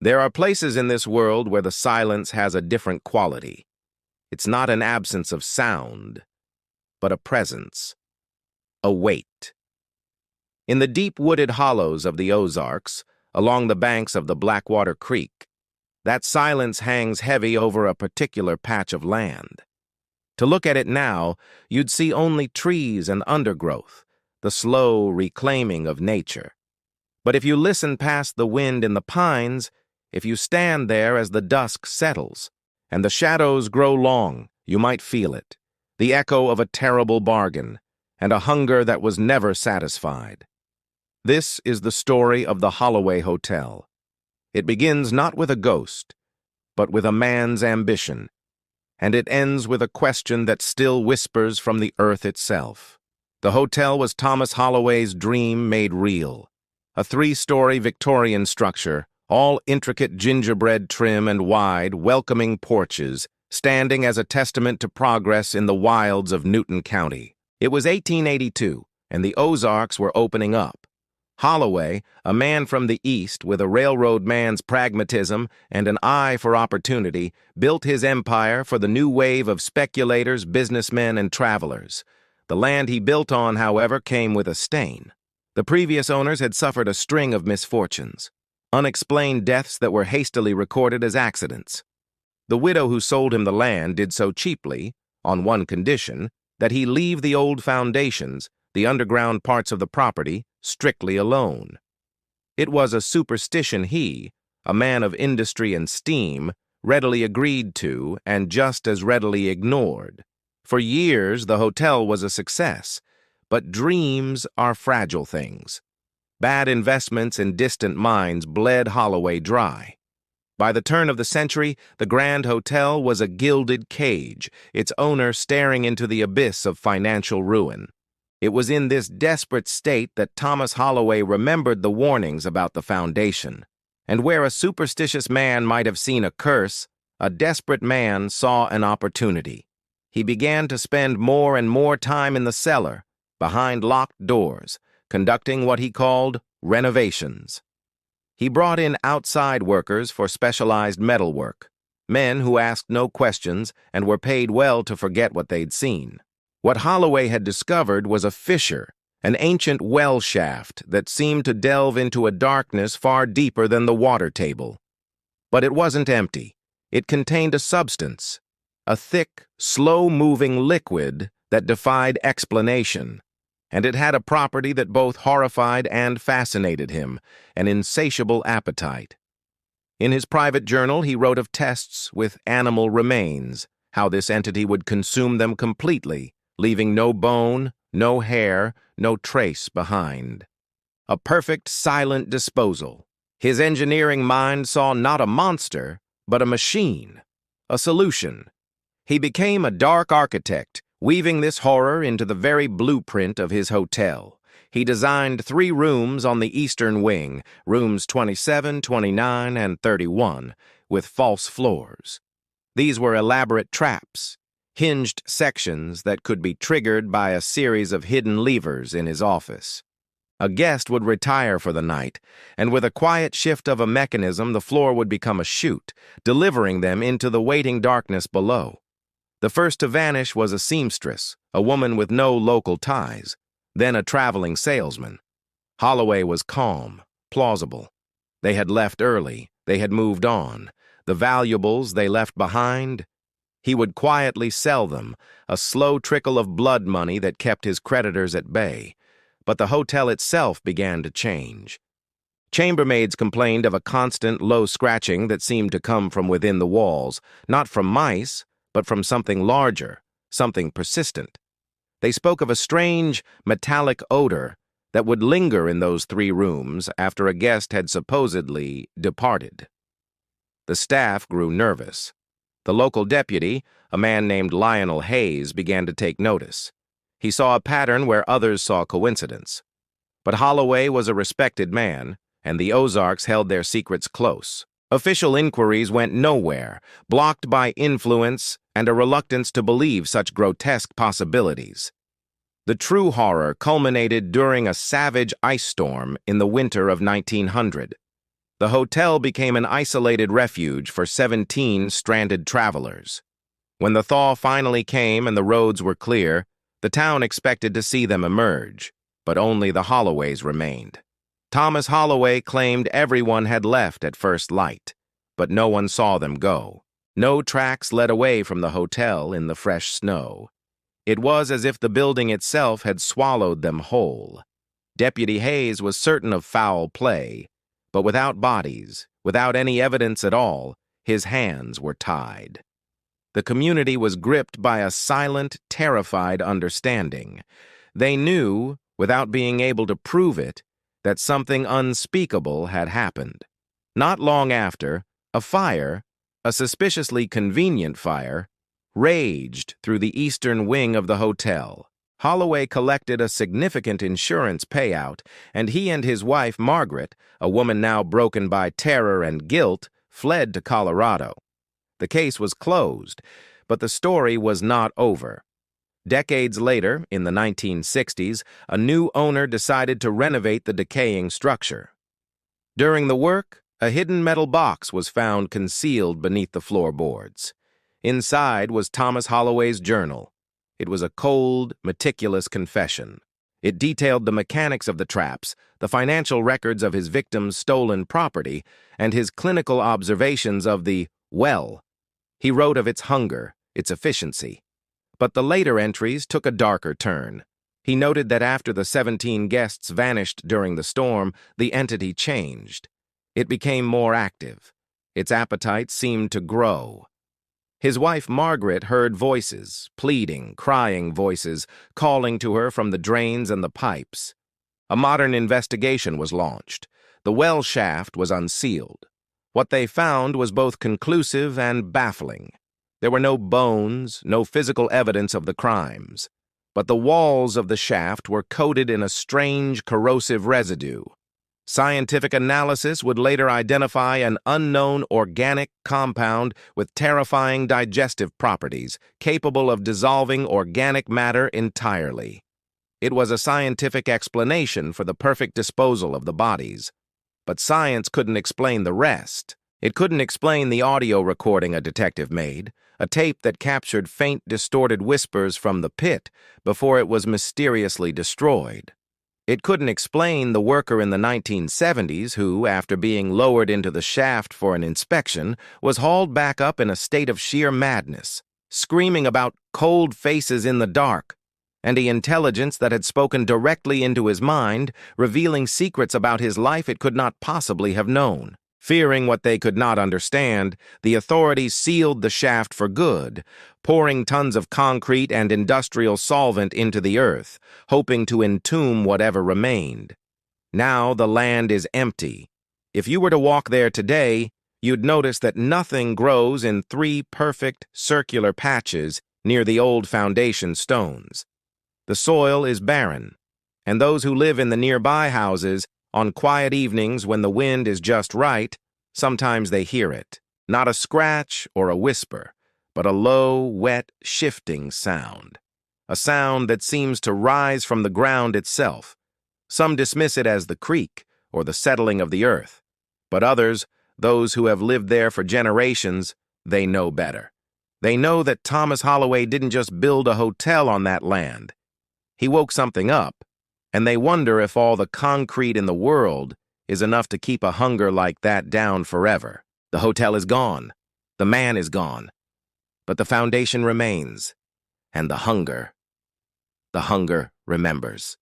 There are places in this world where the silence has a different quality. It's not an absence of sound, but a presence, a weight. In the deep wooded hollows of the Ozarks, along the banks of the Blackwater Creek, that silence hangs heavy over a particular patch of land. To look at it now, you'd see only trees and undergrowth, the slow reclaiming of nature. But if you listen past the wind in the pines, if you stand there as the dusk settles, and the shadows grow long, you might feel it, the echo of a terrible bargain, and a hunger that was never satisfied. This is the story of the Holloway Hotel. It begins not with a ghost, but with a man's ambition, and it ends with a question that still whispers from the earth itself. The hotel was Thomas Holloway's dream made real, a 3-story Victorian structure, all intricate gingerbread trim and wide, welcoming porches, standing as a testament to progress in the wilds of Newton County. It was 1882, and the Ozarks were opening up. Holloway, a man from the East with a railroad man's pragmatism and an eye for opportunity, built his empire for the new wave of speculators, businessmen, and travelers. The land he built on, however, came with a stain. The previous owners had suffered a string of misfortunes, unexplained deaths that were hastily recorded as accidents. The widow who sold him the land did so cheaply, on one condition, that he leave the old foundations, the underground parts of the property, strictly alone. It was a superstition he, a man of industry and steam, readily agreed to and just as readily ignored. For years, the hotel was a success, but dreams are fragile things. Bad investments in distant mines bled Holloway dry. By the turn of the century, the Grand Hotel was a gilded cage, its owner staring into the abyss of financial ruin. It was in this desperate state that Thomas Holloway remembered the warnings about the foundation. And where a superstitious man might have seen a curse, a desperate man saw an opportunity. He began to spend more and more time in the cellar, behind locked doors, conducting what he called renovations. He brought in outside workers for specialized metalwork, men who asked no questions and were paid well to forget what they'd seen. What Holloway had discovered was a fissure, an ancient well shaft that seemed to delve into a darkness far deeper than the water table. But it wasn't empty. It contained a substance, a thick, slow-moving liquid that defied explanation. And it had a property that both horrified and fascinated him, an insatiable appetite. In his private journal, he wrote of tests with animal remains, how this entity would consume them completely, leaving no bone, no hair, no trace behind. A perfect, silent disposal. His engineering mind saw not a monster, but a machine, a solution. He became a dark architect, weaving this horror into the very blueprint of his hotel. He designed 3 rooms on the eastern wing, rooms 27, 29, and 31, with false floors. These were elaborate traps, hinged sections that could be triggered by a series of hidden levers in his office. A guest would retire for the night, and with a quiet shift of a mechanism, the floor would become a chute, delivering them into the waiting darkness below. The first to vanish was a seamstress, a woman with no local ties, then a traveling salesman. Holloway was calm, plausible. They had left early, they had moved on. The valuables they left behind, he would quietly sell them, a slow trickle of blood money that kept his creditors at bay. But the hotel itself began to change. Chambermaids complained of a constant low scratching that seemed to come from within the walls, not from mice, but from something larger, something persistent. They spoke of a strange, metallic odor that would linger in those 3 rooms after a guest had supposedly departed. The staff grew nervous. The local deputy, a man named Lionel Hayes, began to take notice. He saw a pattern where others saw coincidence. But Holloway was a respected man, and the Ozarks held their secrets close. Official inquiries went nowhere, blocked by influence and a reluctance to believe such grotesque possibilities. The true horror culminated during a savage ice storm in the winter of 1900. The hotel became an isolated refuge for 17 stranded travelers. When the thaw finally came and the roads were clear, the town expected to see them emerge, but only the Holloways remained. Thomas Holloway claimed everyone had left at first light, but no one saw them go. No tracks led away from the hotel in the fresh snow. It was as if the building itself had swallowed them whole. Deputy Hayes was certain of foul play, but without bodies, without any evidence at all, his hands were tied. The community was gripped by a silent, terrified understanding. They knew, without being able to prove it, that something unspeakable had happened. Not long after, a fire, a suspiciously convenient fire, raged through the eastern wing of the hotel. Holloway collected a significant insurance payout, and he and his wife, Margaret, a woman now broken by terror and guilt, fled to Colorado. The case was closed, but the story was not over. Decades later, in the 1960s, a new owner decided to renovate the decaying structure. During the work, a hidden metal box was found concealed beneath the floorboards. Inside was Thomas Holloway's journal. It was a cold, meticulous confession. It detailed the mechanics of the traps, the financial records of his victims' stolen property, and his clinical observations of the well. He wrote of its hunger, its efficiency. But the later entries took a darker turn. He noted that after the 17 guests vanished during the storm, the entity changed. It became more active. Its appetite seemed to grow. His wife Margaret heard voices, pleading, crying voices, calling to her from the drains and the pipes. A modern investigation was launched. The well shaft was unsealed. What they found was both conclusive and baffling. There were no bones, no physical evidence of the crimes, but the walls of the shaft were coated in a strange corrosive residue. Scientific analysis would later identify an unknown organic compound with terrifying digestive properties, capable of dissolving organic matter entirely. It was a scientific explanation for the perfect disposal of the bodies. But science couldn't explain the rest. It couldn't explain the audio recording a detective made, a tape that captured faint, distorted whispers from the pit before it was mysteriously destroyed. It couldn't explain the worker in the 1970s who, after being lowered into the shaft for an inspection, was hauled back up in a state of sheer madness, screaming about cold faces in the dark, and the intelligence that had spoken directly into his mind, revealing secrets about his life it could not possibly have known. Fearing what they could not understand, the authorities sealed the shaft for good, pouring tons of concrete and industrial solvent into the earth, hoping to entomb whatever remained. Now the land is empty. If you were to walk there today, you'd notice that nothing grows in 3 perfect, circular patches near the old foundation stones. The soil is barren, and those who live in the nearby houses, on quiet evenings when the wind is just right, sometimes they hear it. Not a scratch or a whisper, but a low, wet, shifting sound. A sound that seems to rise from the ground itself. Some dismiss it as the creak or the settling of the earth. But others, those who have lived there for generations, they know better. They know that Thomas Holloway didn't just build a hotel on that land. He woke something up, and they wonder if all the concrete in the world is enough to keep a hunger like that down forever. The hotel is gone. The man is gone. But the foundation remains, and the hunger remembers.